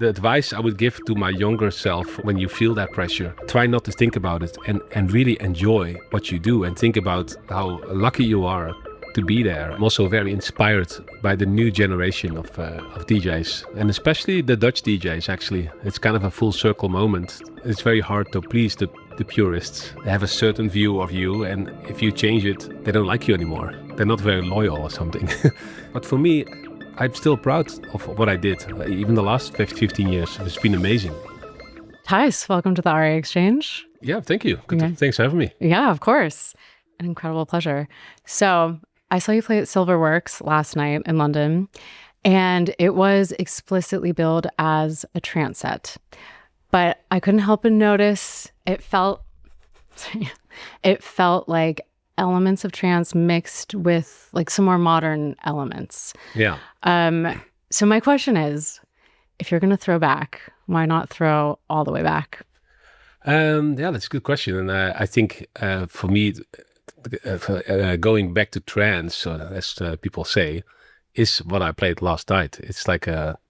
The advice I would give to my younger self when you feel that pressure, try not to think about it and really enjoy what you do and think about how lucky you are to be there. I'm also very inspired by the new generation of DJs, and especially the Dutch DJs actually. It's kind of a full circle moment. It's very hard to please the purists. They have a certain view of you, and if you change it, they don't like you anymore. They're not very loyal or something. But for me, I'm still proud of what I did. Even the last 15 years, it's been amazing. Thijs, welcome to the RA Exchange. Yeah, thank you. Thanks for having me. Yeah, of course. An incredible pleasure. So I saw you play at Silverworks last night in London, and it was explicitly billed as a trance set. But I couldn't help but notice it felt like elements of trance mixed with like some more modern elements. Yeah. So my question is, if you're going to throw back, why not throw all the way back? Yeah, that's a good question. And I think for me, going back to trance, as people say, is what I played last night. It's like tap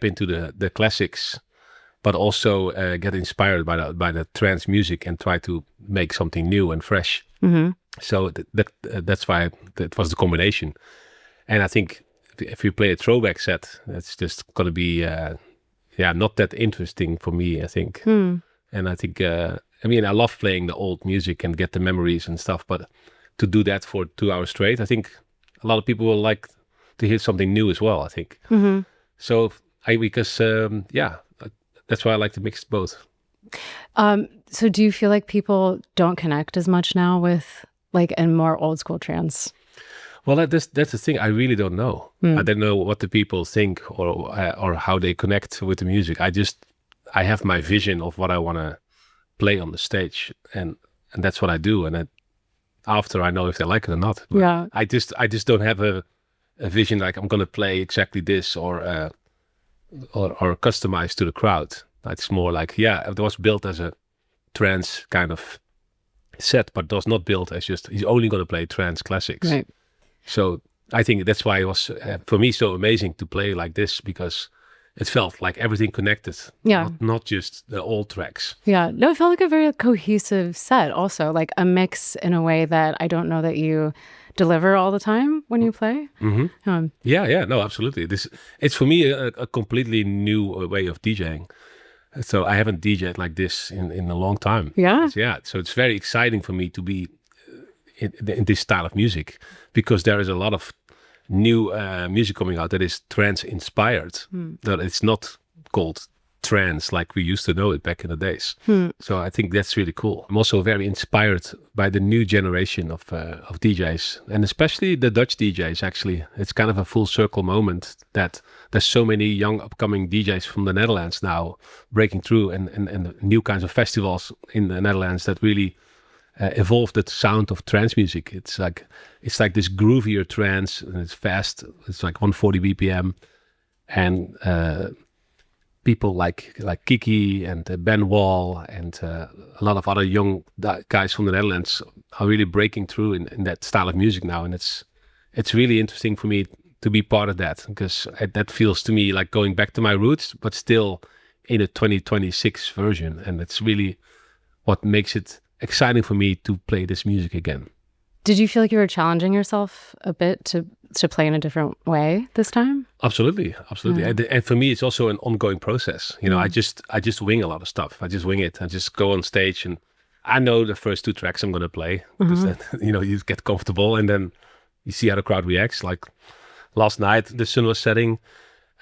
into the classics, but also get inspired by the trance music and try to make something new and fresh. Mm-hmm. So that's why that was the combination. And I think if you play a throwback set, it's just going to be not that interesting for me, I think. And I think I love playing the old music and get the memories and stuff, but to do that for 2 hours straight, I think a lot of people will like to hear something new as well, I think. Mm-hmm. So that's why I like to mix both. So do you feel like people don't connect as much now with like a more old school trance? Well, that's the thing. I really don't know. I don't know what the people think or how they connect with the music. I have my vision of what I want to play on the stage, and that's what I do. And after I know if they like it or not. But yeah. I just don't have a vision like I'm gonna play exactly this or customized to the crowd. It's more like it was built as a trance kind of set, but it was not built as just he's only gonna play trance classics. Right. So I think that's why it was for me so amazing to play like this, because it felt like everything connected. Yeah. Not just the old tracks. Yeah. No, it felt like a very cohesive set also, like a mix in a way that I don't know that you deliver all the time when you play. Mm-hmm. No, absolutely. It's for me a completely new way of DJing. So I haven't DJed like this in a long time. Yeah. So it's very exciting for me to be in this style of music, because there is a lot of new music coming out that is trance inspired, that it's not called trance like we used to know it back in the days. So I think that's really cool. I'm also very inspired by the new generation of DJs, and especially the Dutch DJs actually. It's kind of a full circle moment that there's so many young upcoming DJs from the Netherlands now breaking through, and new kinds of festivals in the Netherlands that really evolved the sound of trance music. It's like this groovier trance, and it's fast. It's like 140 BPM, and people like Kiki and Ben Wall and a lot of other young guys from the Netherlands are really breaking through in that style of music now, and it's really interesting for me to be part of that, because that feels to me like going back to my roots, but still in a 2026 version, and it's really what makes it exciting for me to play this music again. Did you feel like you were challenging yourself a bit to play in a different way this time? Absolutely. And for me, it's also an ongoing process. I just wing a lot of stuff. I just wing it. I just go on stage, and I know the first 2 tracks I'm going to play. Because then, you get comfortable, and then you see how the crowd reacts. Like last night, the sun was setting,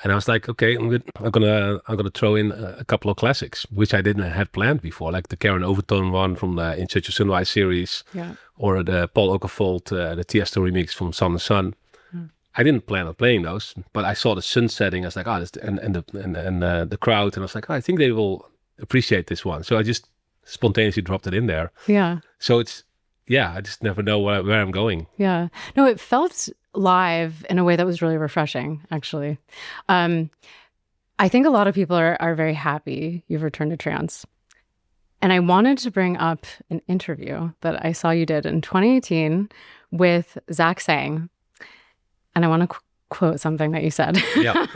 and I was like, okay, I'm gonna throw in a couple of classics, which I didn't have planned before, like the Karen Overton one from the In Search of Sunrise series, or the Paul Oakenfold, the Tiësto remix from Sun and Sun. I didn't plan on playing those, but I saw the sun setting. I was like, the crowd, and I was like, I think they will appreciate this one. So I just spontaneously dropped it in there. Yeah. So I just never know where I'm going. Yeah. No, it felt live in a way that was really refreshing, actually. I think a lot of people are very happy you've returned to trance. And I wanted to bring up an interview that I saw you did in 2018 with Zach Sang. And I want to quote something that you said. Yeah.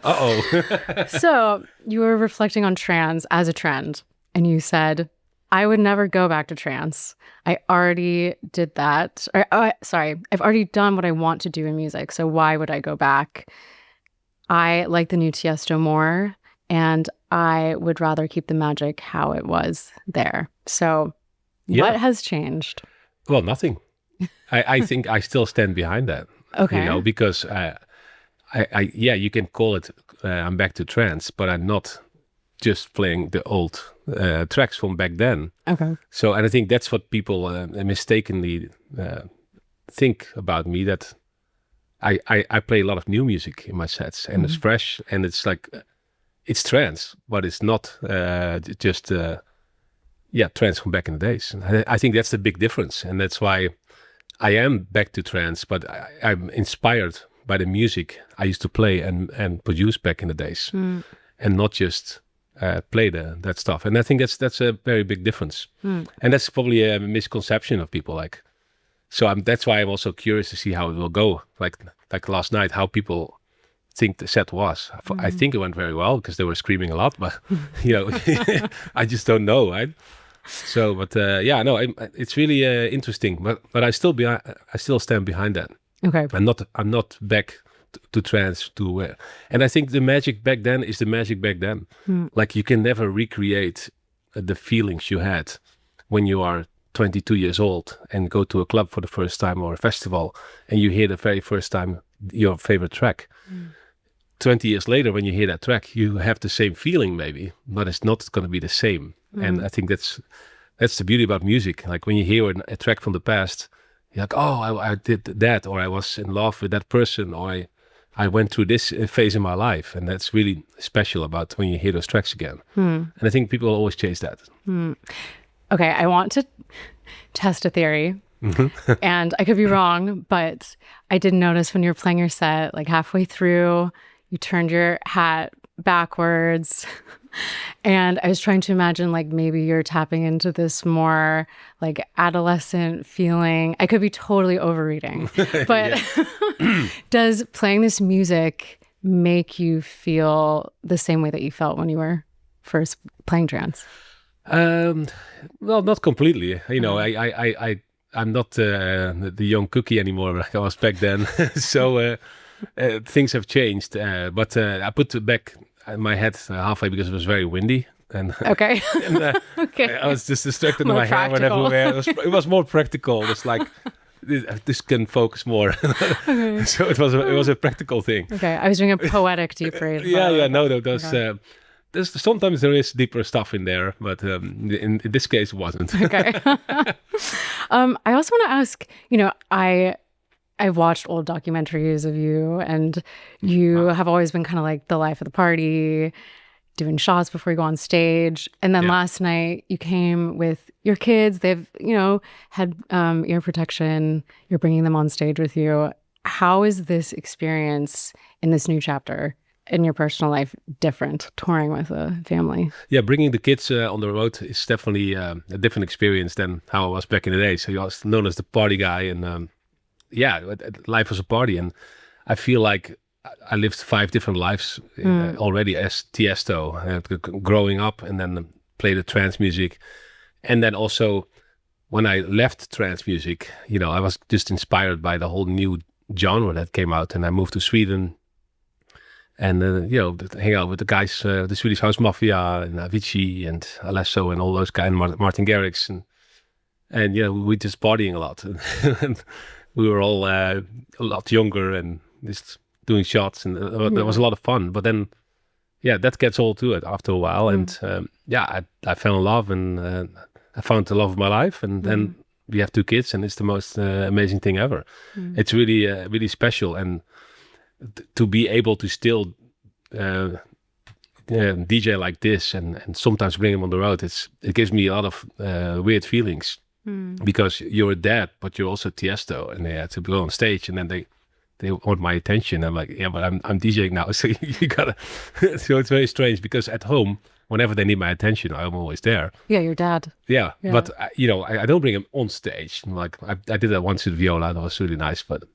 Uh-oh. So you were reflecting on trance as a trend, and you said, I would never go back to trance. I already did that. I've already done what I want to do in music, so why would I go back? I like the new Tiësto more, and I would rather keep the magic how it was there. So what has changed? Well, nothing. I think I still stand behind that. Okay. You know, because you can call it I'm back to trance, but I'm not just playing the old tracks from back then. Okay. So, and I think that's what people mistakenly think about me, that I play a lot of new music in my sets, and it's fresh, and it's like, it's trance, but it's not just trance from back in the days. And I think that's the big difference, and that's why I am back to trance, but I'm inspired by the music I used to play and produce back in the days, and not just play that stuff. And I think that's a very big difference, and that's probably a misconception of people. Like, so that's why I'm also curious to see how it will go. Like last night, how people think the set was. I think it went very well because they were screaming a lot, but you know, I just don't know, right? So, but it's really interesting. But I still stand behind that. Okay. I'm not back to trance and I think the magic back then is the magic back then. Like, you can never recreate the feelings you had when you are 22 years old and go to a club for the first time or a festival, and you hear the very first time your favorite track. 20 years later, when you hear that track, you have the same feeling maybe, but it's not going to be the same. And I think that's the beauty about music. Like, when you hear a track from the past, you're like, oh, I did that, or I was in love with that person, or I went through this phase in my life. And that's really special about when you hear those tracks again. And I think people always chase that. Okay, I want to test a theory. And I could be wrong, but I did notice when you were playing your set, like halfway through, you turned your hat backwards. And I was trying to imagine, like, maybe you're tapping into this more like adolescent feeling. I could be totally overreading, but does playing this music make you feel the same way that you felt when you were first playing trance? Well, not completely. You know, I'm not the young cookie anymore like I was back then. So things have changed. But I put back my head halfway because it was very windy. And okay. And, okay. I was just distracted in my hair and everywhere. It was more practical. It's like, this can focus more. Okay. So it was a practical thing. Okay, I was doing a poetic deep breath. There's sometimes there is deeper stuff in there, but in this case it wasn't. Okay. I also want to ask, you know, I've watched old documentaries of you, and you have always been kind of like the life of the party, doing shots before you go on stage. And then last night you came with your kids. They've, you know, had ear protection. You're bringing them on stage with you. How is this experience in this new chapter in your personal life different, touring with a family? Yeah, bringing the kids on the road is definitely a different experience than how I was back in the day. So I was known as the party guy, and life was a party. And I feel like I lived 5 different lives already as Tiësto, growing up, and then played the trance music. And then also when I left trance music, you know, I was just inspired by the whole new genre that came out, and I moved to Sweden. And, you know, hang out with the guys, the Swedish House Mafia and Avicii and Alesso and all those guys, Martin Garrix. And you know, we just partying a lot. And we were all a lot younger and just doing shots. And that was a lot of fun. But then, that gets old too after a while. And I fell in love, and I found the love of my life. And then we have 2 kids, and it's the most amazing thing ever. It's really, really special. And to be able to still DJ like this and sometimes bring him on the road, it gives me a lot of weird feelings, because you're a dad, but you're also Tiësto, and they have to go on stage, and then they want my attention. I'm like, but I'm DJing now, so you gotta. So it's very strange, because at home, whenever they need my attention, I'm always there. Yeah, your dad. Yeah. But you know, I don't bring him on stage. Like I did that once with viola, that was really nice. But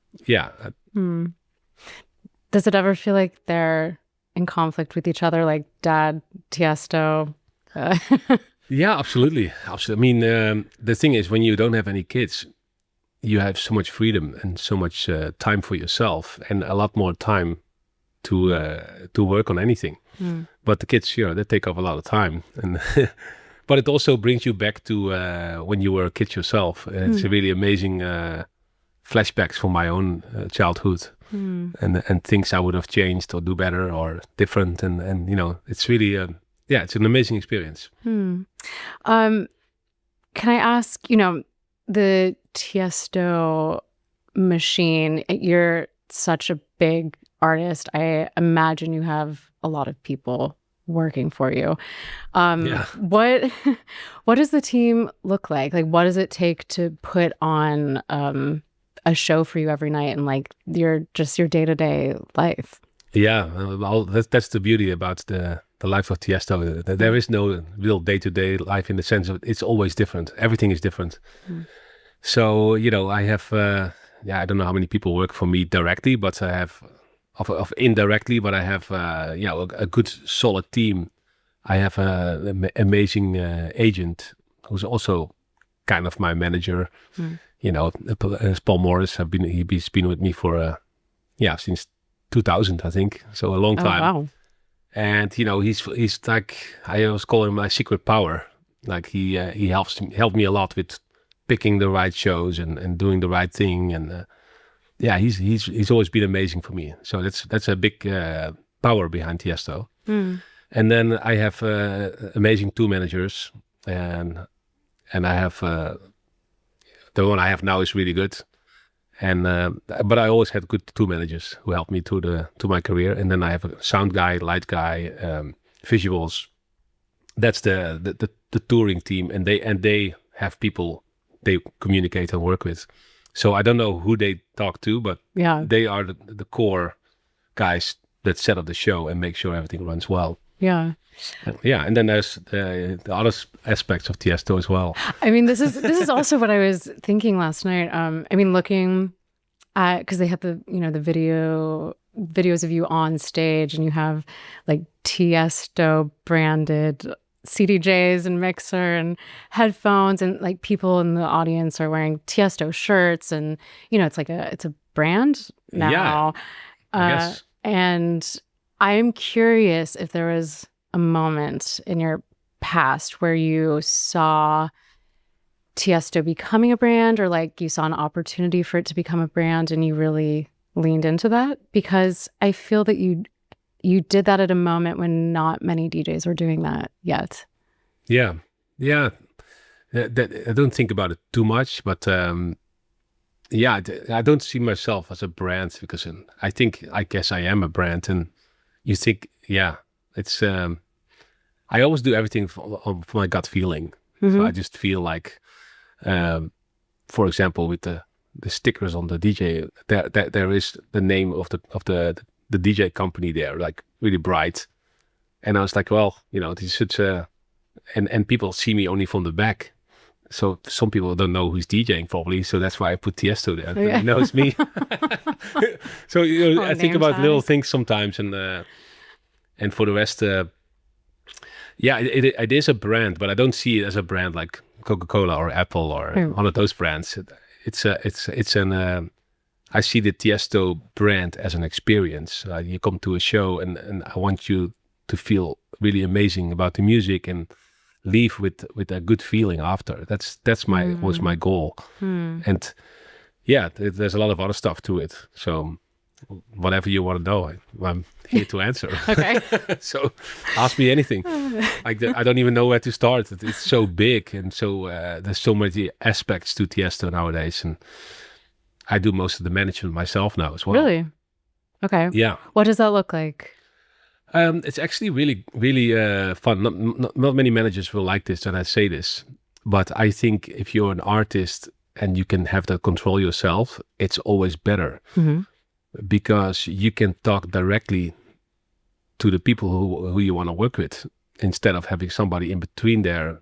Does it ever feel like they're in conflict with each other, like Dad, Tiësto? Yeah, absolutely. I mean, the thing is, when you don't have any kids, you have so much freedom and so much time for yourself, and a lot more time to work on anything. But the kids, they take up a lot of time, and but it also brings you back to when you were a kid yourself. It's a really amazing flashbacks from my own childhood, and things I would have changed or do better or different, and it's really it's an amazing experience. Can I ask, the Tiësto machine, you're such a big artist. I imagine you have a lot of people working for you. What does the team look like? Like, what does it take to put on a show for you every night and like your day-to-day life? Yeah, well, that's the beauty about the life of Tiësto. There is no real day-to-day life in the sense of it's always different. Everything is different. So, I have, I don't know how many people work for me directly, but I have, of indirectly, but I have, a good solid team. I have an amazing agent who's also kind of my manager. Paul Morris, he's been with me for, since 2000, I think. So a long time. Oh, wow. And, he's like, I always call him my secret power. Like he helped me a lot with picking the right shows and doing the right thing. And he's always been amazing for me. So that's a big power behind Tiësto. And then I have amazing tour managers, and I have the one I have now is really good. And but I always had good tour managers who helped me to my career. And then I have a sound guy, light guy, visuals. That's the touring team, and they have people they communicate and work with. So I don't know who they talk to, but they are the core guys that set up the show and make sure everything runs well. Yeah. And then there's the other aspects of Tiësto as well. I mean, this is also what I was thinking last night. I mean, looking at, because they had the videos of you on stage, and you have like Tiësto branded CDJs and mixer and headphones, and like people in the audience are wearing Tiësto shirts, and it's a brand now. Yeah, I guess. And I'm curious if there was a moment in your past where you saw Tiësto becoming a brand, or like you saw an opportunity for it to become a brand and you really leaned into that, because I feel that you did that at a moment when not many DJs were doing that yet. Yeah. I don't think about it too much, but I don't see myself as a brand, because I guess I am a brand, and you think, it's I always do everything for my gut feeling. So I just feel like, for example, with the stickers on the DJ, there is the name of the DJ company there, like really bright. And I was like, well, this is such a, and people see me only from the back. So some people don't know who's DJing probably. So that's why I put Tiësto there. They know it's me. So I think about little things sometimes, and for the rest, it is a brand, but I don't see it as a brand like Coca-Cola or Apple or one of those brands. I see the Tiësto brand as an experience. You come to a show, and I want you to feel really amazing about the music and leave with a good feeling after. Was my goal. And there's a lot of other stuff to it. So whatever you want to know, I'm here to answer. Okay. So ask me anything. I don't even know where to start. It's so big, and so there's so many aspects to Tiësto nowadays, and I do most of the management myself now as well. Really? Okay. Yeah. What does that look like? It's actually really, really fun. Not many managers will like this, and I say this, but I think if you're an artist and you can have that control yourself, it's always better, because you can talk directly to the people who you want to work with, instead of having somebody in between there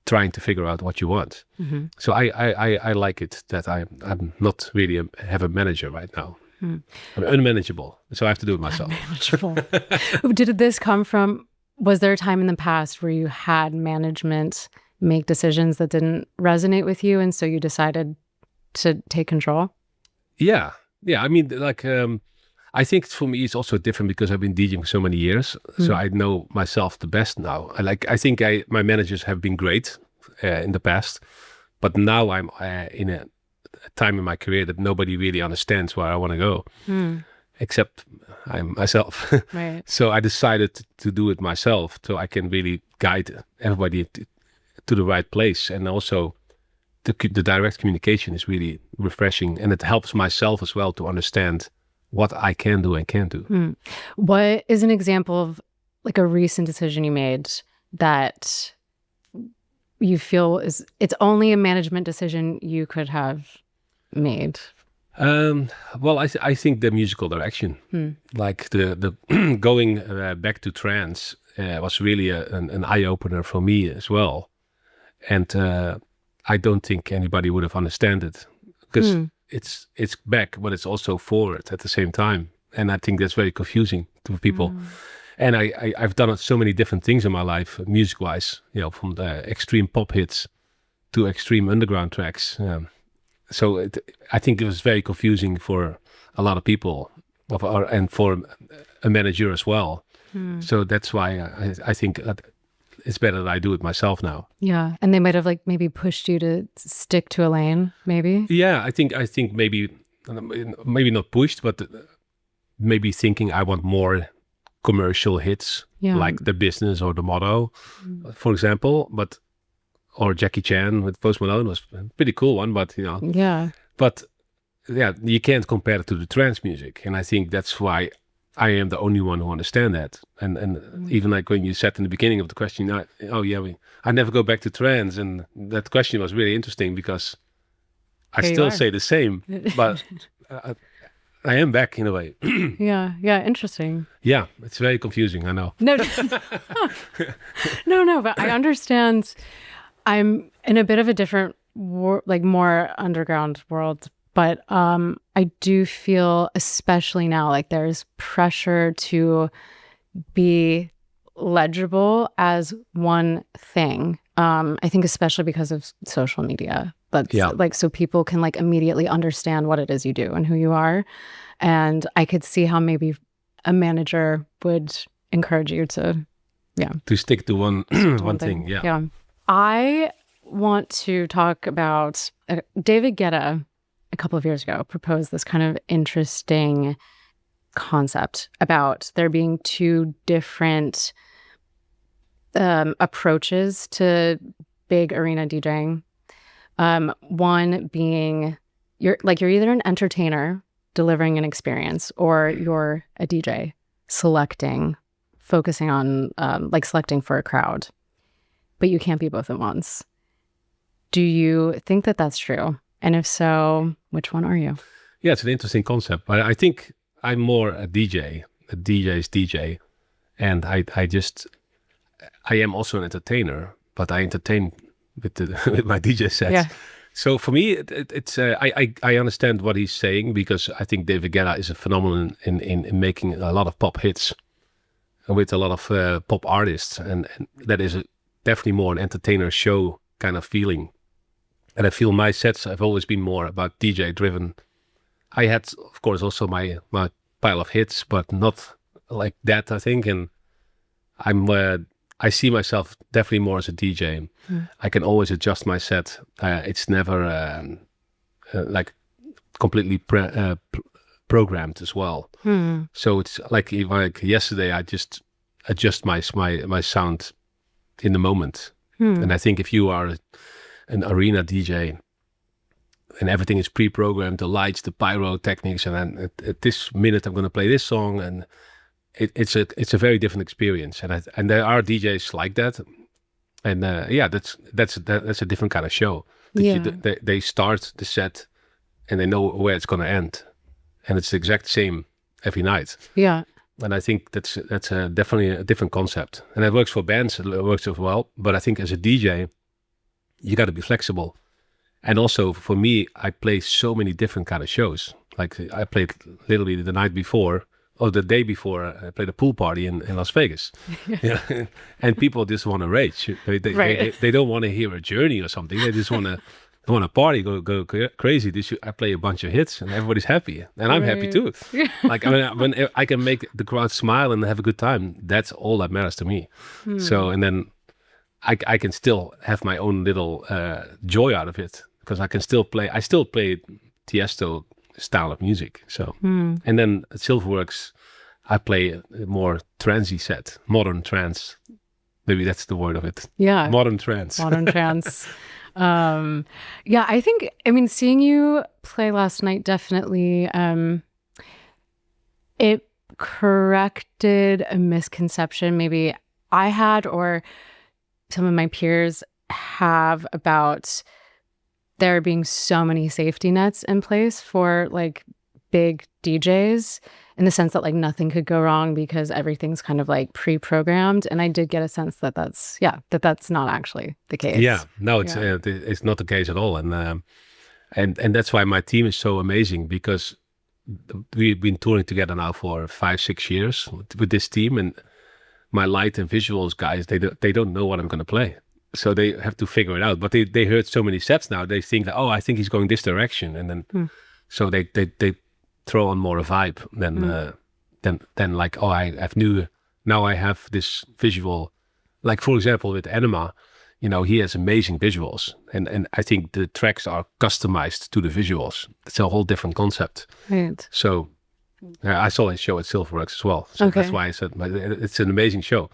trying to figure out what you want. So I like it that I'm not really have a manager right now. I'm unmanageable, so I have to do it myself. Unmanageable. Did this come from, was there a time in the past where you had management make decisions that didn't resonate with you, and so you decided to take control? Yeah. I mean, like, I think for me it's also different because I've been DJing for so many years, so I know myself the best now. I think my managers have been great in the past, but now I'm in a time in my career that nobody really understands where I want to go, except I'm myself. Right. So I decided to do it myself, so I can really guide everybody to the right place, and also the direct communication is really refreshing, and it helps myself as well to understand what I can do and can't do. What is an example of like a recent decision you made that you feel it's only a management decision you could have made? Well, I think the musical direction, like the going back to trance was really an eye opener for me as well, and I don't think anybody would have understood it because it's back, but it's also forward at the same time, and I think that's very confusing to people. And I've done so many different things in my life, music-wise, from the extreme pop hits to extreme underground tracks. So I think it was very confusing for a lot of people, and for a manager as well. So that's why I think it's better that I do it myself now. Yeah, and they might have like maybe pushed you to stick to a lane, maybe. Yeah, I think maybe not pushed, but maybe thinking I want more commercial hits, like The Business or The Motto, for example, or Jackie Chan with Post Malone was a pretty cool one, but but you can't compare it to the trance music, and I think that's why I am the only one who understand that. And even like when you said in the beginning of the question, I never go back to trance, and that question was really interesting because I still say the same, but I am back in a way. Yeah, interesting. Yeah, it's very confusing, I know. No, no, but I understand. I'm in a bit of a different, more underground world, but I do feel, especially now, like there's pressure to be legible as one thing. I think especially because of social media, but like so people can like immediately understand what it is you do and who you are. And I could see how maybe a manager would encourage you to stick to one thing. Yeah. I want to talk about David Guetta a couple of years ago proposed this kind of interesting concept about there being two different approaches to big arena DJing. One being you're either an entertainer delivering an experience, or you're a DJ focusing on selecting for a crowd, but you can't be both at once. Do you think that that's true? And if so, which one are you? Yeah, it's an interesting concept, but I think I'm more a DJ. A DJ's DJ, and I am also an entertainer, but I entertain with my DJ sets. Yeah. So for me, it's I understand what he's saying, because I think David Guetta is a phenomenon in making a lot of pop hits with a lot of pop artists, and that is definitely more an entertainer show kind of feeling. And I feel my sets have always been more about DJ driven. I had, of course, also my pile of hits, but not like that, I think. And I see myself definitely more as a DJ. I can always adjust my set. It's never like completely programmed as well. So it's like yesterday, I just adjust my sound in the moment. And I think if you are an arena DJ and everything is pre-programmed, the lights, the pyrotechnics, and then at this minute I'm going to play this song, and it's a very different experience. And there are DJs like that, and that's a different kind of show. They start the set and they know where it's going to end, and it's the exact same every night. Yeah. And I think that's definitely a different concept, and it works for bands. It works as well, but I think as a DJ, you got to be flexible. And also for me, I play so many different kind of shows. Like I played literally the night before, or the day before, I played a pool party in Las Vegas. Yeah. And people just want to rage. They don't want to hear a journey or something. They just want to party, go crazy. I play a bunch of hits and everybody's happy. And I'm happy too. Like when I can make the crowd smile and have a good time, that's all that matters to me. So, and then I can still have my own little joy out of it, because I still play Tiësto style of music. So, and then at Silverworks, I play a more trancey set, modern trance. Maybe that's the word of it. Yeah. Modern trance. Modern trance. Yeah, I think, seeing you play last night definitely, it corrected a misconception maybe I had, or some of my peers have, about there being so many safety nets in place for like big DJs, in the sense that like nothing could go wrong because everything's kind of like pre-programmed. And I did get a sense that that's not actually the case. Yeah, no, it's not the case at all. And that's why my team is so amazing, because we've been touring together now for 5-6 years with this team, and my light and visuals guys, they don't know what I'm going to play. So they have to figure it out. But they heard so many sets now, they think that, oh, I think he's going this direction. And then, so they throw on more a vibe than like, oh, now I have this visual. Like, for example, with Enema, he has amazing visuals. And I think the tracks are customized to the visuals. It's a whole different concept. Right. So I saw his show at Silverworks as well. So that's why I said it's an amazing show.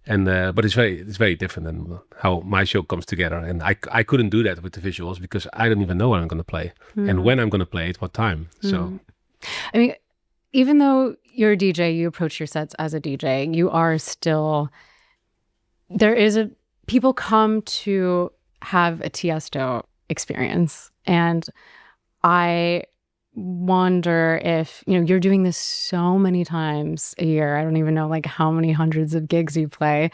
And but it's very different than how my show comes together. And I couldn't do that with the visuals, because I don't even know what I'm going to play and when I'm going to play it, what time. So, even though you're a DJ, you approach your sets as a DJ, you are still, people come to have a Tiësto experience. And I wonder if, you're doing this so many times a year. I don't even know like how many hundreds of gigs you play.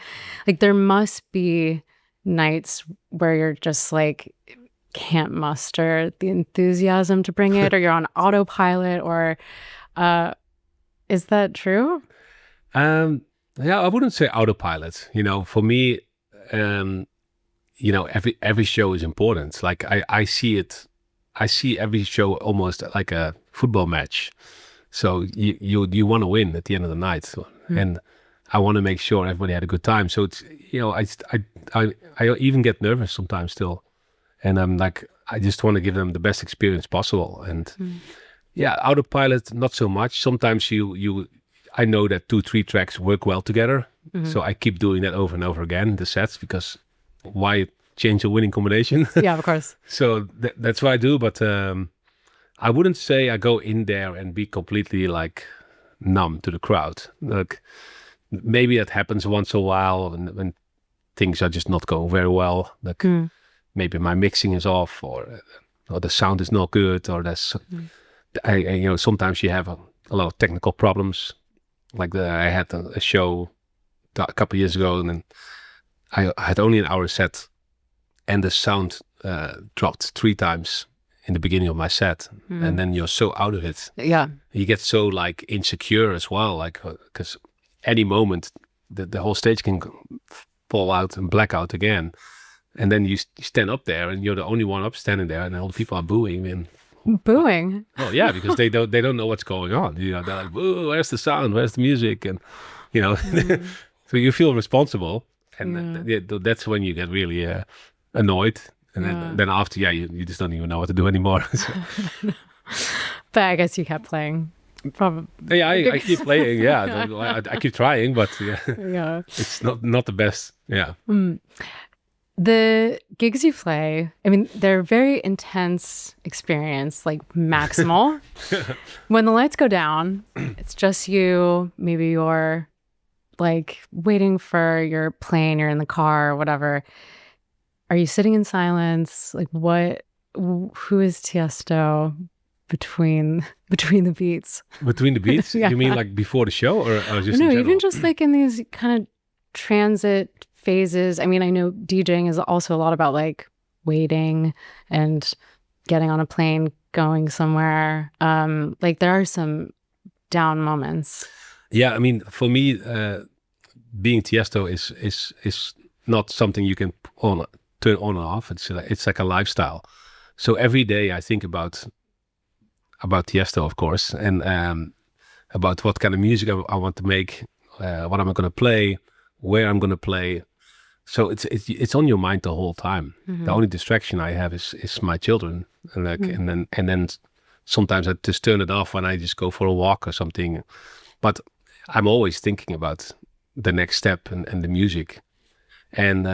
Like, there must be nights where you're just like can't muster the enthusiasm to bring it, or you're on autopilot, or is that true? Yeah, I wouldn't say autopilot. For me, every show is important. Like I see every show almost like a football match. So you want to win at the end of the night, and I want to make sure everybody had a good time. So it's I even get nervous sometimes still, and I'm like, I just want to give them the best experience possible. And autopilot not so much. Sometimes I know that 2-3 tracks work well together, so I keep doing that over and over again, the sets, because why change a winning combination? Yeah, of course. So that's what I do, but I wouldn't say I go in there and be completely like numb to the crowd. Like, maybe that happens once in a while when things are just not going very well. Like maybe my mixing is off, or the sound is not good, or there's sometimes you have a lot of technical problems. Like I had a show a couple of years ago, and then I had only an hour set, and the sound dropped 3 times in the beginning of my set, and then you're so out of it. Yeah, you get so like insecure as well, like because any moment the whole stage can fall out and black out again, and then you stand up there, and you're the only one up standing there, and all the people are booing. And booing. Oh yeah, because they don't know what's going on. They're like, "Whoa, where's the sound? Where's the music?" And so you feel responsible, and that's when you get really annoyed. And then after, you just don't even know what to do anymore. So. But I guess you kept playing. Probably. Yeah, I keep playing. Yeah, I keep trying, but it's not the best. Yeah. The gigs you play, I mean, they're very intense experience, like maximal. When the lights go down, it's just you. Maybe you're like waiting for your plane, you're in the car or whatever. Are you sitting in silence? Like who is Tiësto between the beats? Between the beats? You mean like before the show, or just no, in general? Even just like in these kind of transit phases. I mean, I know DJing is also a lot about like waiting and getting on a plane, going somewhere. Like there are some down moments. Yeah, I mean, for me, being Tiësto is not something you can turn on and off. It's like a lifestyle. So every day I think about Tiësto, of course, and about what kind of music I want to make, what am I going to play, where I'm going to play. So it's on your mind the whole time. Mm-hmm. The only distraction I have is my children, and and then sometimes I just turn it off when I just go for a walk or something. But I'm always thinking about the next step and the music. And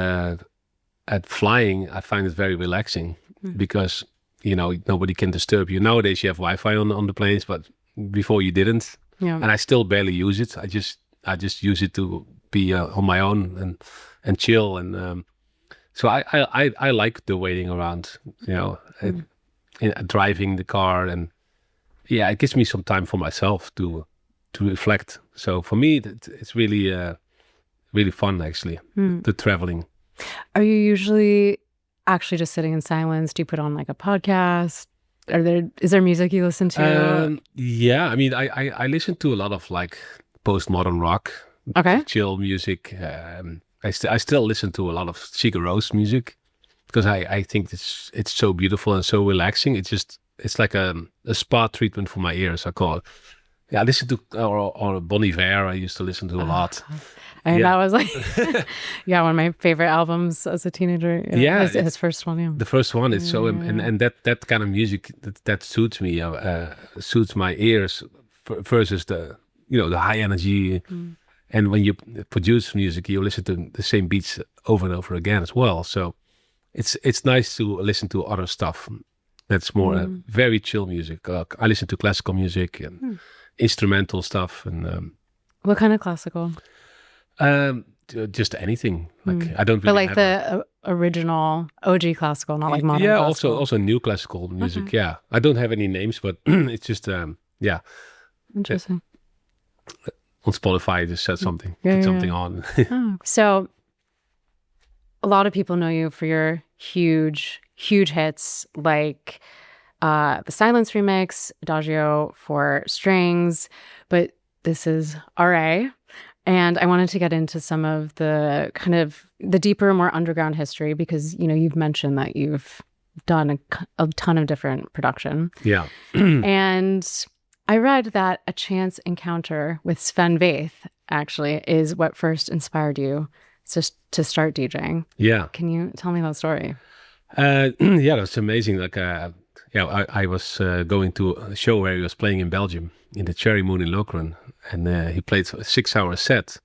at flying, I find it very relaxing because nobody can disturb you. Nowadays you have Wi-Fi on the planes, but before you didn't. Yeah. And I still barely use it. I just use it to be on my own and chill. And so I like the waiting around, driving the car, and it gives me some time for myself to reflect. So for me, it's really really fun actually, the traveling. Are you usually actually just sitting in silence? Do you put on like a podcast? Is there music you listen to? Yeah, I mean, I listen to a lot of like postmodern rock, chill music. I still listen to a lot of Sigur Rós music because I think it's so beautiful and so relaxing. It's like a spa treatment for my ears, I call it. Yeah, I listen to or Bon Iver. I used to listen to a lot. And that was like, one of my favorite albums as a teenager. Yeah, his first one. Yeah, the first one is so, and that kind of music that suits me, suits my ears versus the the high energy. And when you produce music, you listen to the same beats over and over again as well. So it's nice to listen to other stuff that's more very chill music. I listen to classical music and instrumental stuff. And what kind of classical? Just anything. Like I don't really. But like the original OG classical, not like modern. Yeah, classical. also new classical music. Okay. Yeah, I don't have any names, but it's just Interesting. On Spotify, I just said something, put something on. So, a lot of people know you for your huge hits like the Silence remix, Adagio for strings, but this is RA. And I wanted to get into some of the kind of the deeper, more underground history because, you've mentioned that you've done a ton of different production. Yeah. And I read that a chance encounter with Sven Väth actually is what first inspired you to start DJing. Yeah. Can you tell me that story? That's amazing. Like, I was going to a show where he was playing in Belgium in the Cherry Moon in Lokeren, and he played a 6-hour set.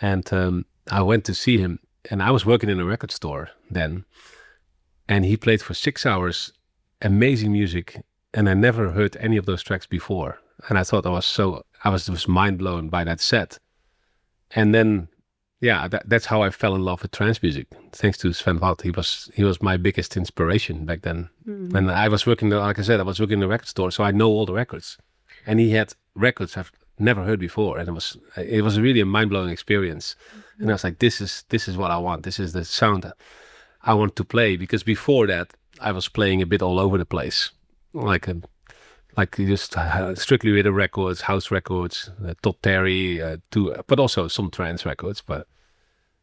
And I went to see him, and I was working in a record store then, and he played for 6 hours, amazing music. And I never heard any of those tracks before. And I thought I was just mind blown by that set. And then, that's how I fell in love with trance music. Thanks to Sven Väth. He was my biggest inspiration back then. When I was working, like I said, I was working in a record store, so I know all the records. And he had records I've never heard before. And it was really a mind blowing experience. And I was like, this is what I want. This is the sound I want to play. Because before that, I was playing a bit all over the place. Like just strictly with the records, house records, Todd Terry, but also some trance records. But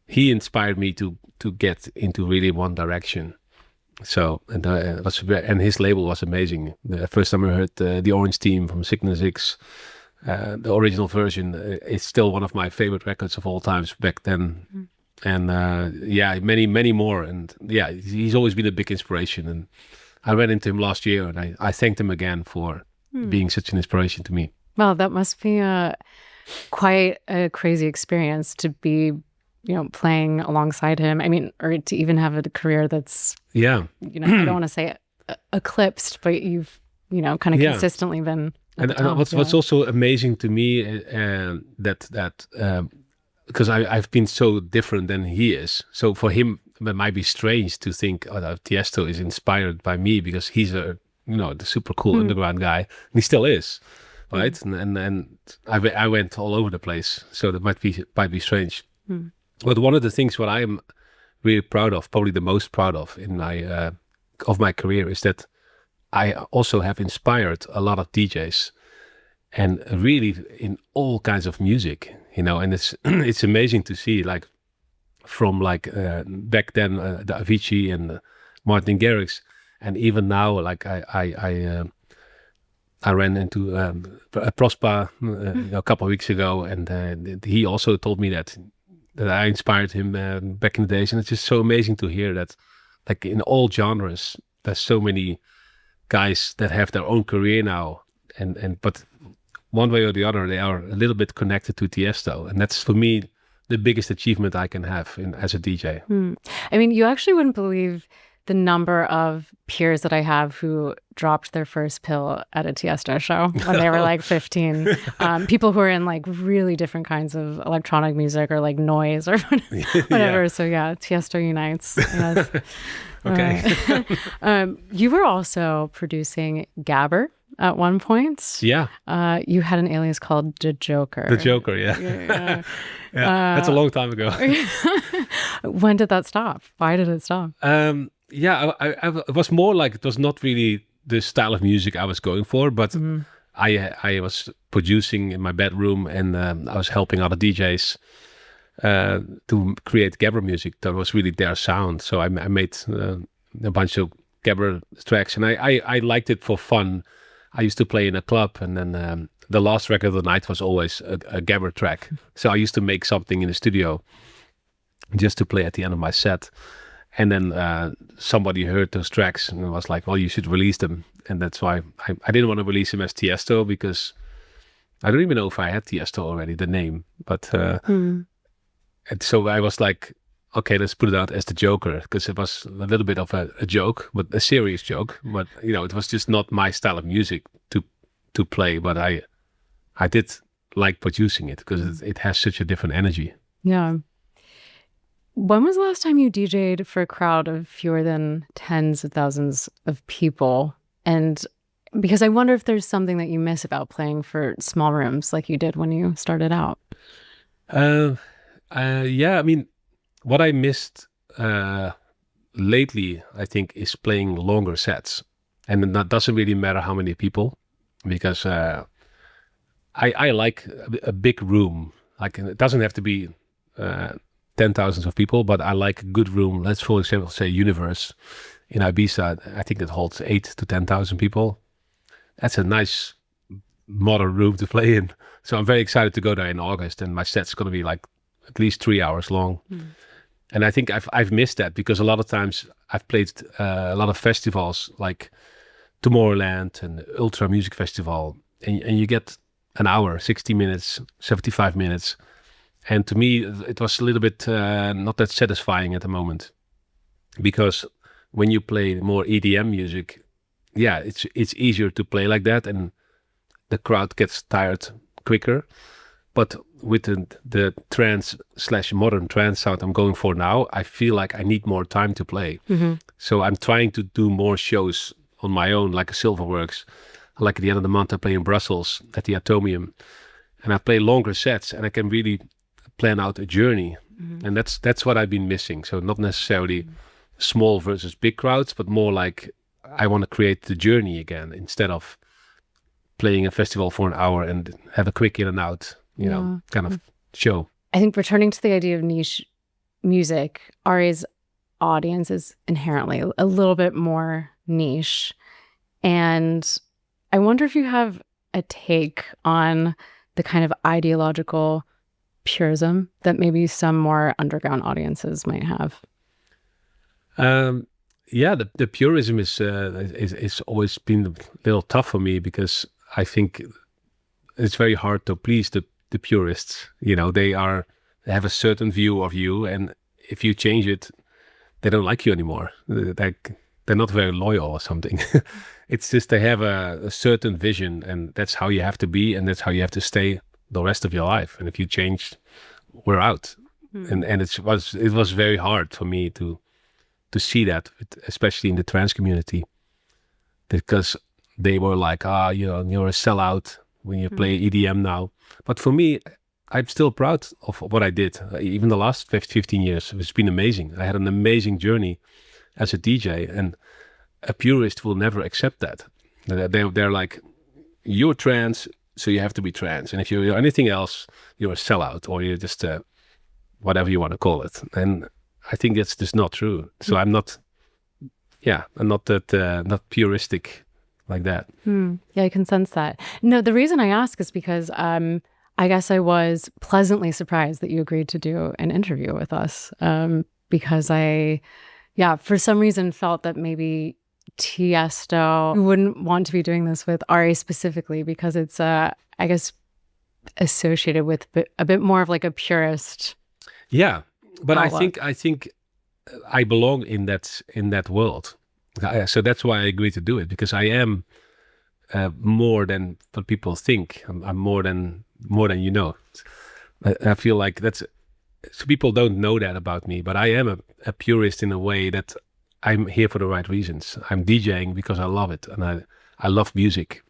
he inspired me to get into really one direction. So and his label was amazing. The first time I heard the Orange Team from Signal 6, the original version, is still one of my favorite records of all times back then. And many more. And he's always been a big inspiration. And I ran into him last year, and I thanked him again for being such an inspiration to me. Well, that must be quite a crazy experience to be, playing alongside him. I mean, or to even have a career that's, I don't want to say eclipsed, but you've, kind of consistently been. And what's also amazing to me that because I've been so different than he is. So for him, it might be strange to think Tiësto is inspired by me because he's the super cool underground guy. And he still is, right? And I went all over the place, so that might be strange. But one of the things what I am really proud of, probably the most proud of in my career, is that I also have inspired a lot of DJs, and really in all kinds of music, and it's amazing to see, like, from like back then the Avicii and Martin Garrix, and even now, like I ran into Prospa a couple of weeks ago, and he also told me that I inspired him back in the days, and it's just so amazing to hear that, like, in all genres, there's so many guys that have their own career now, and but one way or the other, they are a little bit connected to Tiësto, and that's for me the biggest achievement I can have as a DJ. I mean, you actually wouldn't believe the number of peers that I have who dropped their first pill at a Tiësto show when they were like 15. People who are in like really different kinds of electronic music or like noise or whatever. Yeah. So yeah, Tiësto unites. Yes. Okay. You were also producing Gabber at one point. Yeah. You had an alias called The Joker. The Joker, yeah. Yeah, that's a long time ago. When did that stop? Why did it stop? Yeah, I it was more like, it was not really the style of music I was going for, but I was producing in my bedroom, and I was helping other DJs to create Gabber music. That was really their sound. So I made a bunch of Gabber tracks, and I liked it for fun. I used to play in a club, and then the last record of the night was always a Gabber track. So I used to make something in the studio just to play at the end of my set. And then somebody heard those tracks and was like, well, you should release them. And that's why I didn't want to release them as Tiësto, because I don't even know if I had Tiësto already, the name. But and so I was like, okay, let's put it out as The Joker, because it was a little bit of a joke, but a serious joke. But, it was just not my style of music to play. But I did like producing it, because it has such a different energy. Yeah. When was the last time you DJ'd for a crowd of fewer than tens of thousands of people? And because I wonder if there's something that you miss about playing for small rooms like you did when you started out. Yeah, I mean, what I missed lately, I think, is playing longer sets. And that doesn't really matter how many people, because I like a big room. Like, it doesn't have to be 10,000s of people, but I like a good room. Let's, for example, say Universe in Ibiza. I think it holds 8,000 to 10,000 people. That's a nice modern room to play in. So I'm very excited to go there in August, and my set's going to be like at least 3 hours long. And I think I've missed that, because a lot of times I've played a lot of festivals like Tomorrowland and Ultra Music Festival, and you get an hour, 60 minutes, 75 minutes. And to me, it was a little bit not that satisfying at the moment, because when you play more EDM music, yeah, it's easier to play like that, and the crowd gets tired quicker. But with the trance/modern trance sound I'm going for now, I feel like I need more time to play. So I'm trying to do more shows on my own, like a Silverworks. Like at the end of the month, I play in Brussels at the Atomium, and I play longer sets, and I can really plan out a journey. And that's what I've been missing. So not necessarily small versus big crowds, but more like I want to create the journey again, instead of playing a festival for an hour and have a quick in and out, kind of show. I think returning to the idea of niche music, Ari's audience is inherently a little bit more niche. And I wonder if you have a take on the kind of ideological purism that maybe some more underground audiences might have. Yeah, the purism is always been a little tough for me, because I think it's very hard to please the purists. They have a certain view of you, and if you change it, they don't like you anymore. They're not very loyal or something. It's just they have a certain vision, and that's how you have to be, and that's how you have to stay the rest of your life. And if you change, we're out. And it was very hard for me to see that, especially in the trance community, because they were like, you're a sellout when you play EDM now. But for me, I'm still proud of what I did. Even the last 15 years, it's been amazing. I had an amazing journey as a DJ, and a purist will never accept that. They're like, you're trance, so you have to be trance. And if you're anything else, you're a sellout, or you're just whatever you want to call it. And I think that's just not true. So I'm not that not puristic like that. Yeah, I can sense that. No, the reason I ask is because I guess I was pleasantly surprised that you agreed to do an interview with us, because I, for some reason felt that maybe Tiësto wouldn't want to be doing this with Ari specifically, because it's, I guess, associated with a bit more of like a purist. Yeah, but outlook. I think I belong in that world. So that's why I agreed to do it, because I am more than what people think. I'm more than you know. I feel like so people don't know that about me, but I am a purist in a way that I'm here for the right reasons. I'm DJing because I love it, and I love music,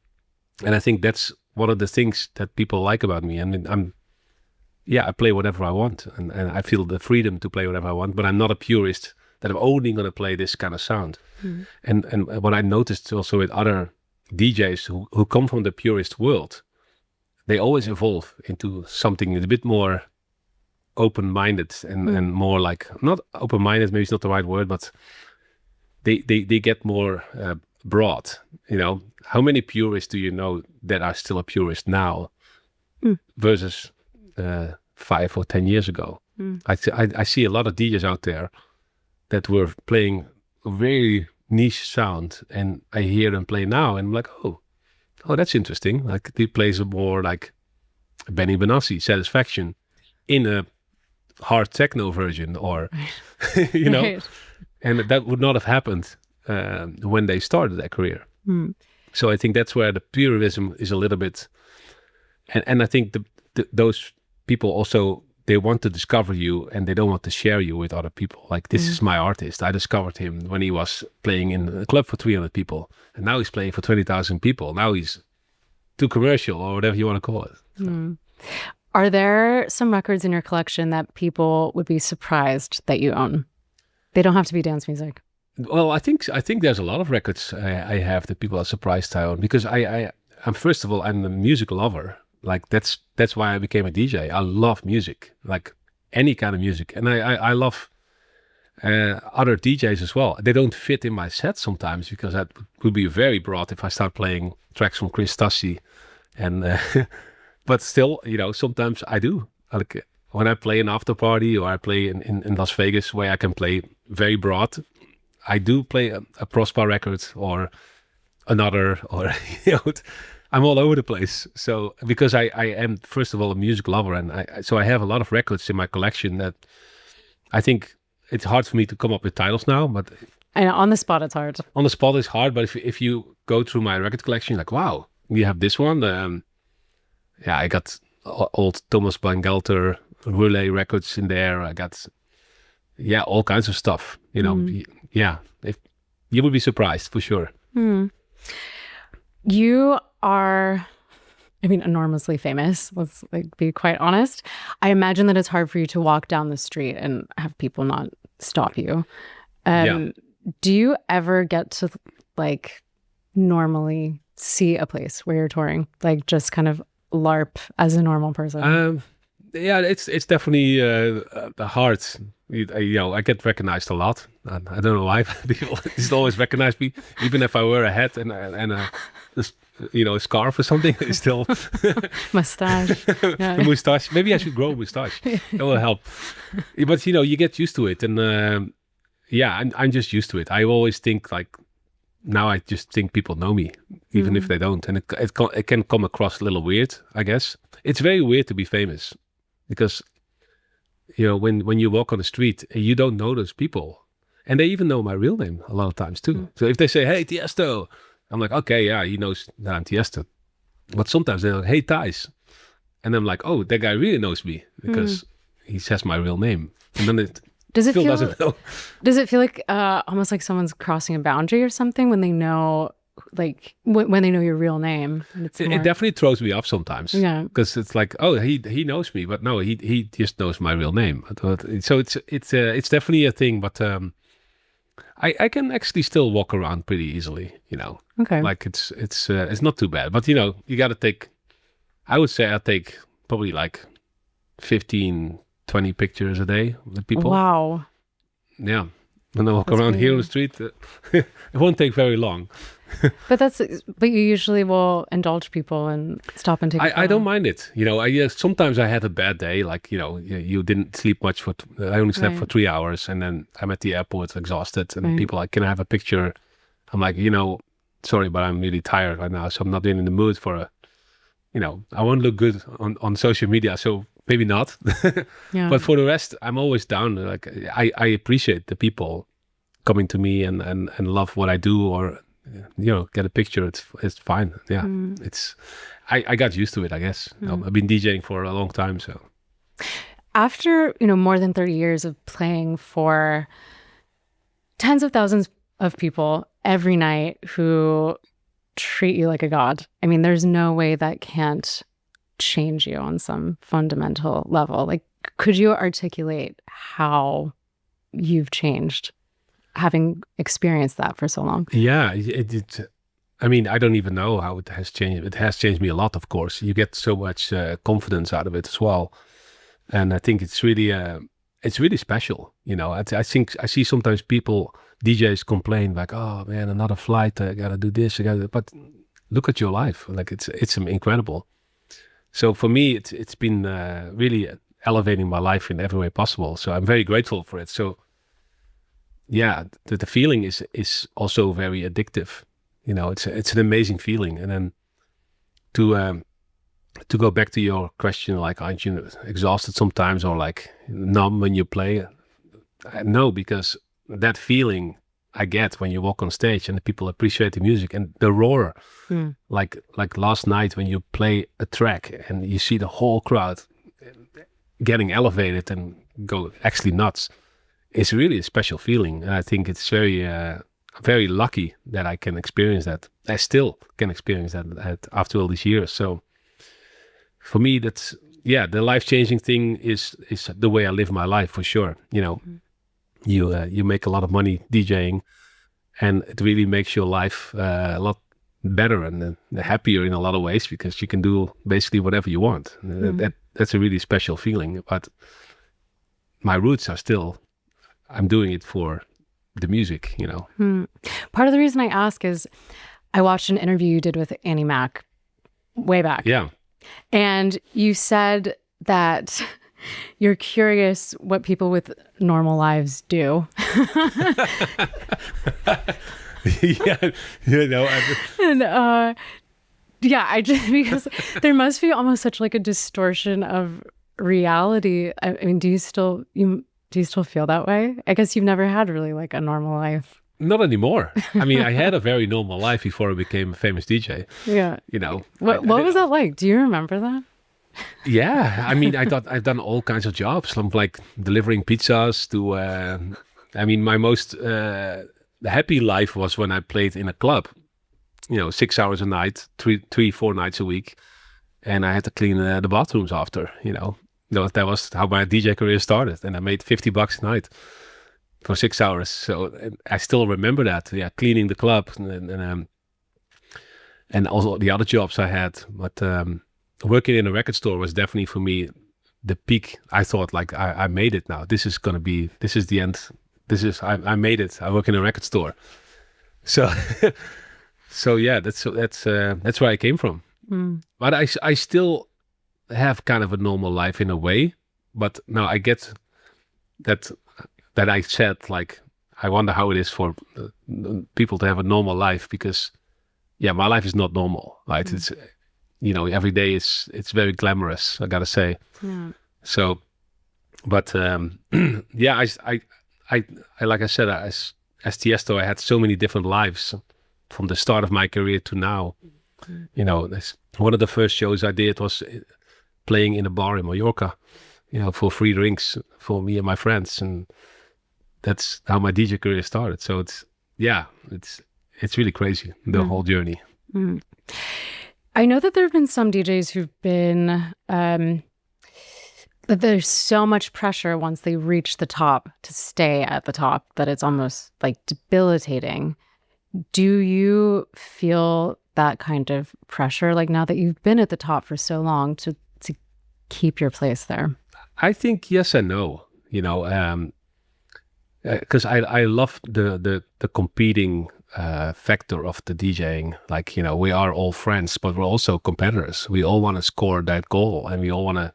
and I think that's one of the things that people like about me. And I play whatever I want, and I feel the freedom to play whatever I want, but I'm not a purist that I'm only going to play this kind of sound. And what I noticed also with other DJs who come from the purist world, they always evolve into something a bit more open-minded and more like, not open-minded, maybe it's not the right word, but they get more broad. You know, how many purists do you know that are still a purist now versus 5 or 10 years ago? I see a lot of DJs out there that were playing a very niche sound, and I hear them play now, and I'm like, oh, that's interesting. Like, he plays a more like Benny Benassi, Satisfaction, in a hard techno version, or you know, right. And that would not have happened when they started their career. So I think that's where the purism is a little bit, and I think those people also, they want to discover you, and they don't want to share you with other people. Like, this is my artist. I discovered him when he was playing in a club for 300 people, and now he's playing for 20,000 people. Now he's too commercial, or whatever you want to call it. So. Are there some records in your collection that people would be surprised that you own? They don't have to be dance music. Well, I think there's a lot of records I have that people are surprised I own, because I'm first of all, I'm a music lover. Like, that's why I became a DJ. I love music, like any kind of music, and I love other DJs as well. They don't fit in my set sometimes, because that would be very broad if I start playing tracks from Chris Tassi, and but still, you know, sometimes I do. Like, when I play an after party, or I play in Las Vegas, where I can play very broad, I do play a Prospa record or another, or you know. I'm all over the place. So, because I am, first of all, a music lover, and so I have a lot of records in my collection that I think it's hard for me to come up with titles now, but I know, on the spot it's hard. On the spot it's hard, but if you go through my record collection, like, wow, you have this one. I got old Thomas Bangalter Relay records in there. I got all kinds of stuff. You know, if you would be surprised for sure. You are, I mean, enormously famous. Let's be quite honest. I imagine that it's hard for you to walk down the street and have people not stop you. Do you ever get to normally see a place where you're touring, like just kind of LARP as a normal person? It's definitely hard. I get recognized a lot. I don't know why people just always recognize me, even if I wear a hat and a scarf or something. It's still mustache. A mustache. Maybe I should grow a mustache. That will help. But you get used to it, and I'm just used to it. I always think now I just think people know me, even if they don't, and it can come across a little weird. I guess it's very weird to be famous, because when you walk on the street, you don't know those people, and they even know my real name a lot of times too. So if they say, "Hey, Tiësto," I'm like, okay, yeah, he knows that I'm Tiësto. But sometimes they're like, "Hey, Thijs," and I'm like, oh, that guy really knows me, because he says my real name, and then does it doesn't know. Does it feel like almost like someone's crossing a boundary or something when they know, when they know your real name? And it definitely throws me off sometimes. Yeah, because it's like, oh, he knows me, but no, he just knows my real name. So it's definitely a thing. But I can actually still walk around pretty easily, Okay. like it's not too bad, but you got to take, I would say I take probably like 15, 20 pictures a day with people. Wow. Yeah. When I walk around here on the street, it won't take very long. But you usually will indulge people and stop and take a photo. I don't mind it. Sometimes I had a bad day, like, you didn't sleep much I only slept for 3 hours, and then I'm at the airport exhausted, and people are like, can I have a picture? I'm like, sorry, but I'm really tired right now, so I'm not in the mood for I won't look good on social media, so maybe not. Yeah. But for the rest, I'm always down. Like, I appreciate the people coming to me and love what I do, or get a picture. It's fine. Yeah. I got used to it, I guess. I've been DJing for a long time, so. After more than 30 years of playing for tens of thousands of people every night who treat you like a god, I mean, there's no way that can't change you on some fundamental level. Like, could you articulate how you've changed, having experienced that for so long? Yeah, I mean, I don't even know how it has changed. It has changed me a lot, of course. You get so much confidence out of it as well, and I think it's really special. I think I see sometimes DJs complain like, "Oh man, another flight. I gotta do this. But look at your life. Like, it's incredible." So for me, it's been really elevating my life in every way possible. So I'm very grateful for it. So yeah, the feeling is also very addictive. It's an amazing feeling. And then to go back to your question, like, aren't you exhausted sometimes or like numb when you play? No, because that feeling I get when you walk on stage and the people appreciate the music and the roar, like last night when you play a track and you see the whole crowd getting elevated and go actually nuts. It's really a special feeling, and I think it's very lucky that I can experience that. I still can experience that after all these years. So for me, that's the life-changing thing is the way I live my life, for sure. You make a lot of money DJing, and it really makes your life a lot better and happier in a lot of ways, because you can do basically whatever you want. That's a really special feeling. But my roots are still, I'm doing it for the music, Part of the reason I ask is I watched an interview you did with Annie Mac way back. Yeah. And you said that you're curious what people with normal lives do. Yeah. And I just, because there must be almost such like a distortion of reality. I mean, do you still feel that way? I guess you've never had really like a normal life. Not anymore. I mean, I had a very normal life before I became a famous DJ. Yeah. What was that like? Do you remember that? Yeah. I mean, I've done all kinds of jobs, from like delivering pizzas to, I mean, my most happy life was when I played in a club, 6 hours a night, 4 nights a week. And I had to clean the bathrooms after, That was how my DJ career started. And I made $50 a night for 6 hours. So I still remember that. Yeah, cleaning the club and also the other jobs I had. But working in a record store was definitely for me the peak. I thought like I made it now. This is the end. I made it. I work in a record store. So so yeah, that's where I came from. But I still have kind of a normal life in a way, but now I get that I said, like, I wonder how it is for people to have a normal life, because my life is not normal, right? It's every day it's very glamorous, I gotta say. So but I like I said, as Tiësto, I had so many different lives from the start of my career to now. One of the first shows I did was playing in a bar in Mallorca, for free drinks for me and my friends, and that's how my DJ career started. So it's really crazy, the whole journey. I know that there have been some DJs who've been But there's so much pressure once they reach the top to stay at the top that it's almost like debilitating. Do you feel that kind of pressure, like now that you've been at the top for so long, to keep your place there? I think yes and no. Because I love the competing factor of the DJing. Like, we are all friends, but we're also competitors. We all want to score that goal, and we all want to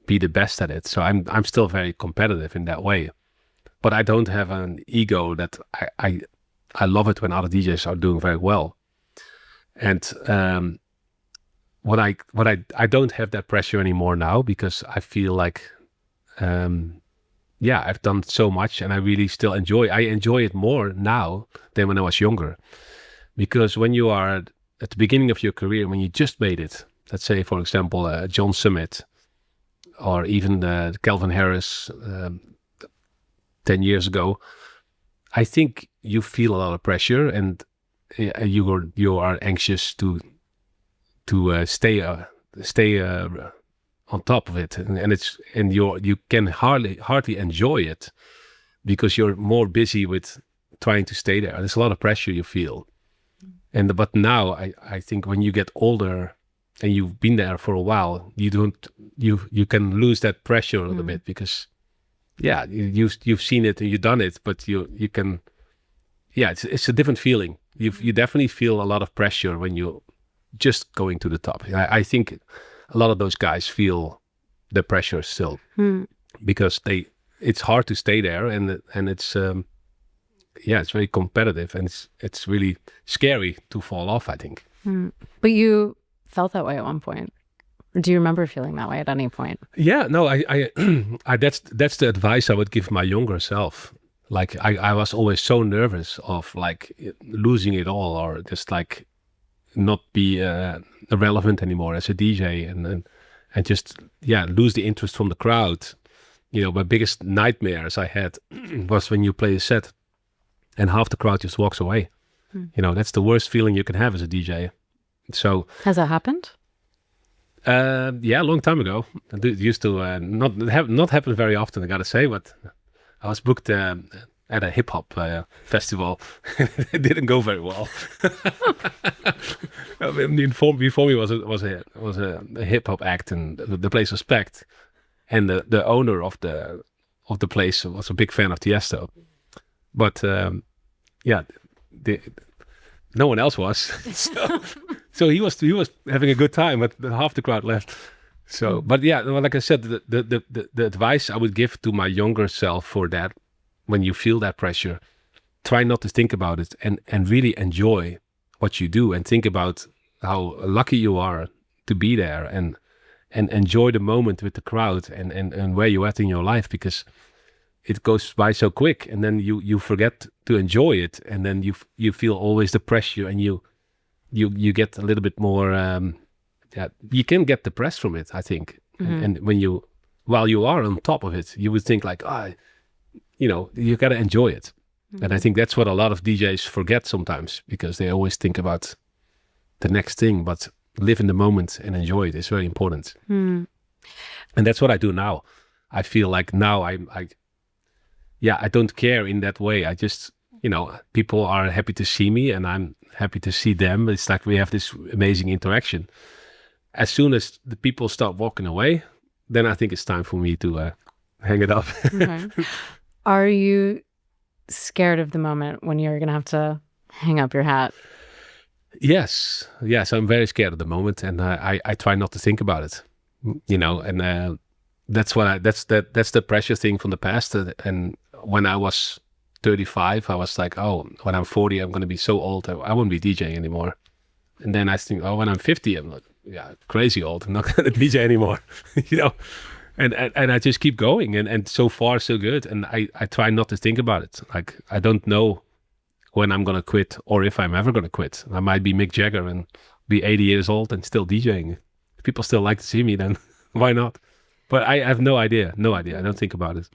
be the best at it. So I'm still very competitive in that way. But I don't have an ego that I love it when other DJs are doing very well. And what I don't have that pressure anymore now, because I feel like I've done so much, and I really still I enjoy it more now than when I was younger. Because when you are at the beginning of your career, when you just made it, let's say, for example, John Summit, or even Calvin Harris 10 years ago, I think you feel a lot of pressure, and you are anxious to stay on top of it, and you can hardly enjoy it because you're more busy with trying to stay there. There's a lot of pressure you feel, but now I think when you get older and you've been there for a while, you can lose that pressure a little bit, because you've seen it and you've done it, but you can it's a different feeling. You definitely feel a lot of pressure when you just going to the top. I think a lot of those guys feel the pressure still, because it's hard to stay there, and it's it's very competitive, and it's really scary to fall off, I think. But you felt that way at one point. Do you remember feeling that way at any point? Yeah, no, I that's the advice I would give my younger self. Like I was always so nervous of like losing it all, or just like not be irrelevant anymore as a DJ, and just lose the interest from the crowd. My biggest nightmares I had was when you play a set and half the crowd just walks away. That's the worst feeling you can have as a DJ. So has that happened? A long time ago. It used to not happen very often, I gotta say, but I was booked at a hip hop festival. It didn't go very well. Before me was a hip hop act, and the place was packed. And the owner of the place was a big fan of Tiësto, but no one else was. So he was having a good time, but half the crowd left. So, but like I said, the advice I would give to my younger self for that, when you feel that pressure, try not to think about it, and really enjoy what you do, and think about how lucky you are to be there, and enjoy the moment with the crowd, and where you're at in your life, because it goes by so quick, and then you forget to enjoy it, and then you feel always the pressure, and you get a little bit more you can get depressed from it, I think. And when while you are on top of it, you would think like, you got to enjoy it. And I think that's what a lot of DJs forget sometimes, because they always think about the next thing, but live in the moment and enjoy it is very important. And that's what I do now. I feel like now I don't care in that way. I just, people are happy to see me, and I'm happy to see them. It's like we have this amazing interaction. As soon as the people start walking away, then I think it's time for me to hang it up. Okay. Are you scared of the moment when you're going to have to hang up your hat? Yes, I'm very scared of the moment, and I try not to think about it. And that's that's the pressure thing from the past. And when I was 35, I was like, when I'm 40, I'm going to be so old, I won't be DJing anymore. And then I think, when I'm 50, I'm like, crazy old, I'm not going to DJ anymore, And I just keep going, and so far so good. And I try not to think about it. Like, I don't know when I'm going to quit, or if I'm ever going to quit. I might be Mick Jagger and be 80 years old and still DJing. If people still like to see me, then why not? But I have no idea. I don't think about it.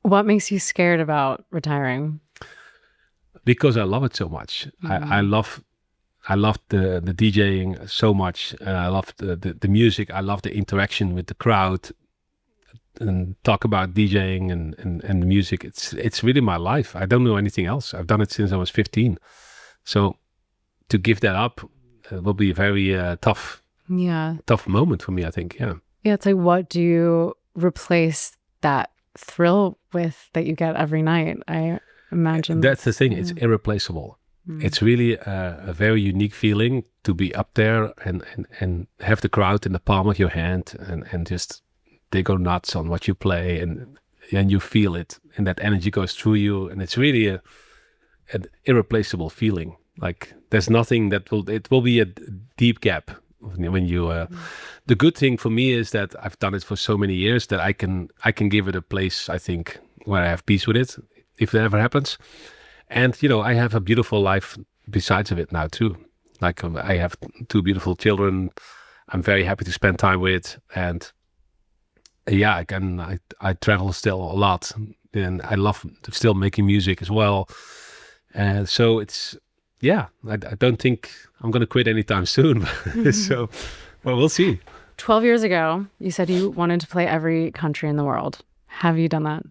What makes you scared about retiring? Because I love it so much. I love the DJing so much. I love the music. I love the interaction with the crowd. and talk about DJing and music. It's really my life. I don't know anything else. I've done it since I was 15. So to give that up will be a very tough moment for me, I think. Yeah. Yeah. It's like, what do you replace that thrill with that you get every night? I imagine that's the thing. It's irreplaceable. It's really a very unique feeling to be up there and have the crowd in the palm of your hand and just they go nuts on what you play and you feel it and that energy goes through you, and it's really an irreplaceable feeling. Like there's nothing it will be a deep gap when you the good thing for me is that I've done it for so many years that I can give it a place, I think, where I have peace with it if that ever happens. And I have a beautiful life besides of it now too. Like I have 2 beautiful children I'm very happy to spend time with, and I travel still a lot, and I love still making music as well. And so it's I don't think I'm going to quit anytime soon. So, well, we'll see. 12 years ago, you said you wanted to play every country in the world. Have you done that?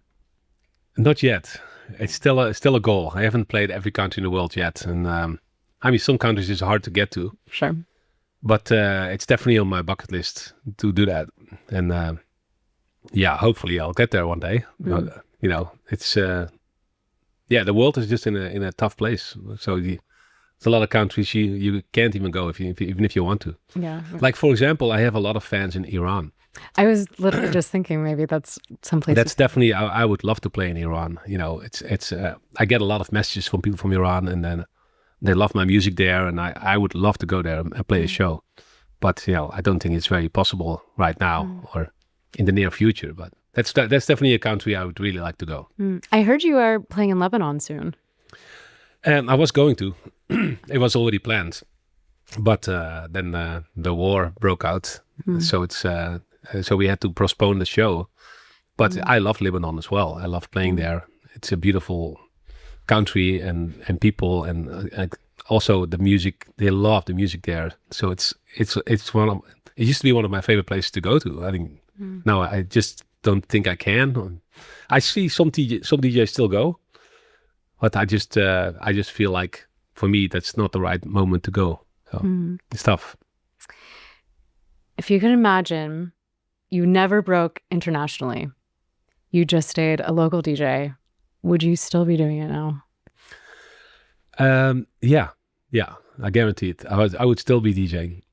Not yet. It's still a goal. I haven't played every country in the world yet, and some countries is hard to get to. Sure. But it's definitely on my bucket list to do that, and hopefully I'll get there one day. It's the world is just in a tough place. So there's a lot of countries you can't even go even if you want to. Yeah. Like for example, I have a lot of fans in Iran. I was literally just thinking maybe that's someplace. That's definitely I would love to play in Iran. It's I get a lot of messages from people from Iran, and then they love my music there, and I would love to go there and play a show. But I don't think it's very possible right now or in the near future. But that's definitely a country I would really like to go. I heard you are playing in Lebanon soon. I was going to. It was already planned, but then the war broke out, so it's so we had to postpone the show. But I love Lebanon as well. I love playing there. It's a beautiful country and people and also the music. They love the music there. So it's it used to be one of my favorite places to go to. I think now I just don't think I can. I see some DJs still go, but I just feel like for me that's not the right moment to go. So it's tough. If you can imagine, you never broke internationally. You just stayed a local DJ. Would you still be doing it now? Yeah, I guarantee it. I would still be DJing.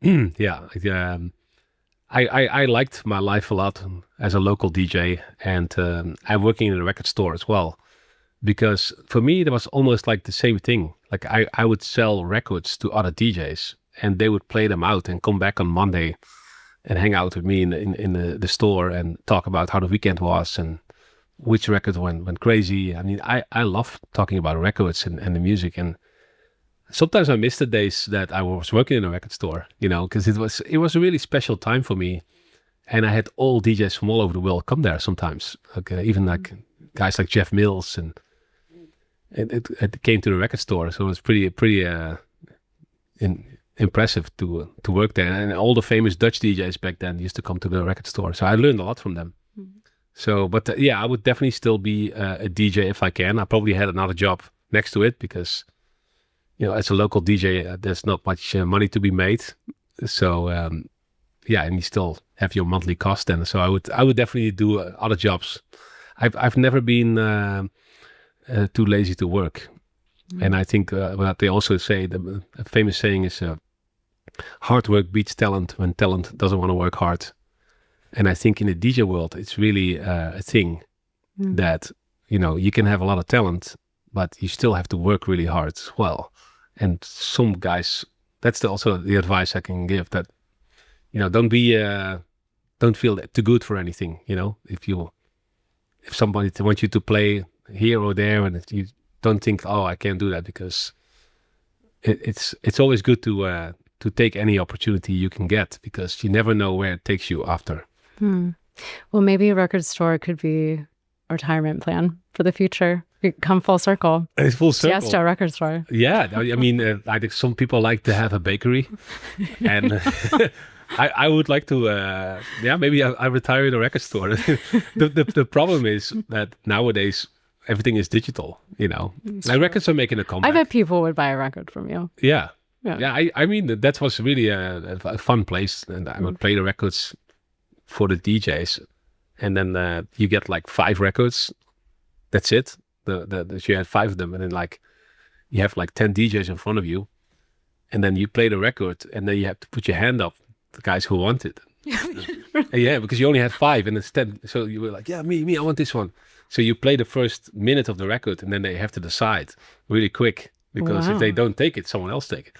I liked my life a lot as a local DJ, and I'm working in a record store as well. Because for me, it was almost like the same thing. Like I would sell records to other DJs, and they would play them out and come back on Monday and hang out with me in the store and talk about how the weekend was and which record went crazy. I mean, I love talking about records and the music, and sometimes I miss the days that I was working in a record store, because it was a really special time for me, and I had all DJs from all over the world come there sometimes, even like guys like Jeff Mills, and it came to the record store, so it was pretty impressive to work there, and all the famous Dutch DJs back then used to come to the record store, so I learned a lot from them. So, but I would definitely still be a DJ if I can. I probably had another job next to it because, as a local DJ, there's not much money to be made. So, and you still have your monthly cost then. So I would definitely do other jobs. I've never been too lazy to work. And I think what they also say, the famous saying is, hard work beats talent when talent doesn't want to work hard. And I think in the DJ world, it's really a thing that, you can have a lot of talent, but you still have to work really hard as well. And some guys, that's also the advice I can give, that, don't feel too good for anything, if somebody wants you to play here or there, and you don't think, oh, I can't do that, because it's always good to take any opportunity you can get, because you never know where it takes you after. Well, maybe a record store could be a retirement plan for the future. You come full circle. It's full circle. Tiësto record store. Yeah, I mean, I think some people like to have a bakery, and I would like to, maybe I retire in a record store. The problem is that nowadays everything is digital, Like records are making a comeback. I bet people would buy a record from you. Yeah. I mean, that was really a fun place. And I would play the records for the DJs. And then you get like 5 records. That's it. You had 5 of them. And then like, you have like 10 DJs in front of you. And then you play the record. And then you have to put your hand up, the guys who want it. Yeah, because you only had 5 and it's 10. So you were like, yeah, me, I want this one. So you play the first minute of the record and then they have to decide really quick. Because if they don't take it, someone else take it.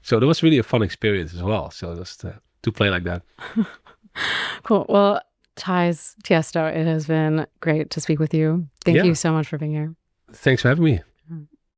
So that was really a fun experience as well. So just to play like that. Cool. Well, Tiësto, it has been great to speak with you. Thank you so much for being here. Thanks for having me.